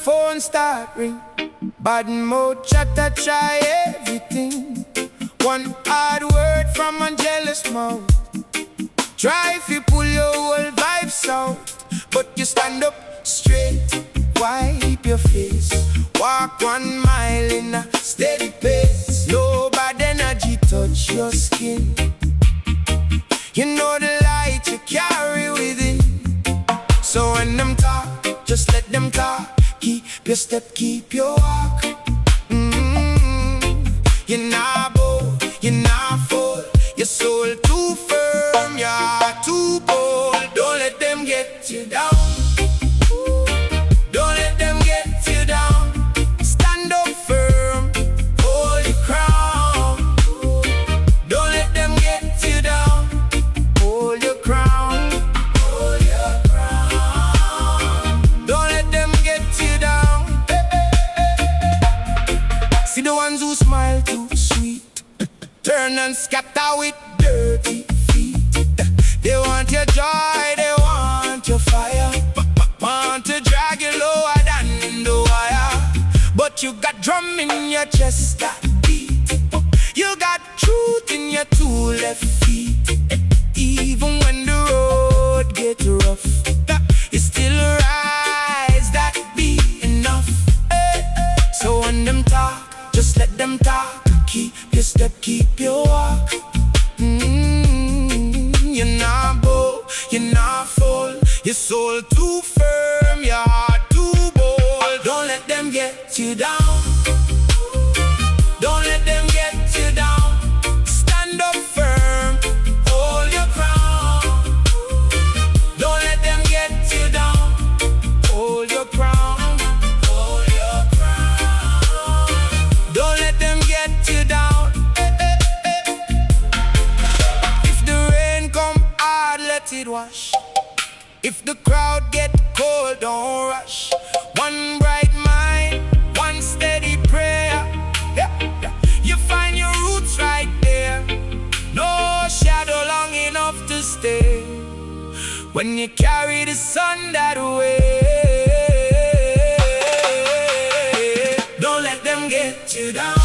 phone start ring. Bad mouth chatter try everything. One hard word from a jealous mouth. Try if you pull your whole vibes out, but you stand up straight, wipe your face, walk 1 mile in a steady pace. No bad energy touch your skin. You know the light you carry within. So when them talk, just let them talk. Keep your step, keep your walk. You're not bold, you're not full. Your soul too firm, your heart too bold. Don't let them get you down. Don't let them get you down. Stand up firm, hold your crown. Don't let them get you down. Hold your crown, hold your crown. Don't let them get you down. See the ones who smile too sweet, turn and scatter with dirty feet. They want your joy, they want your fire, want to drag you lower than the wire. But you got drum in your chest that beat. You got truth in your 2 left feet. Even when the road gets rough, you still rise, that be enough. So when them talk, just let them talk. Keep your step, keep your walk. You're not bold, you're not full. Your soul too firm, your heart too bold. Don't let them get you down. Don't let them get you down. Stand up firm, hold your crown. Don't let them get you down. Hold your crown, hold your crown. Don't let them get you down. If the rain come hard, let it wash. If the crowd get cold, don't rush. One bright mind, one steady prayer. You find your roots right there. No shadow long enough to stay when you carry the sun that way. Don't let them get you down.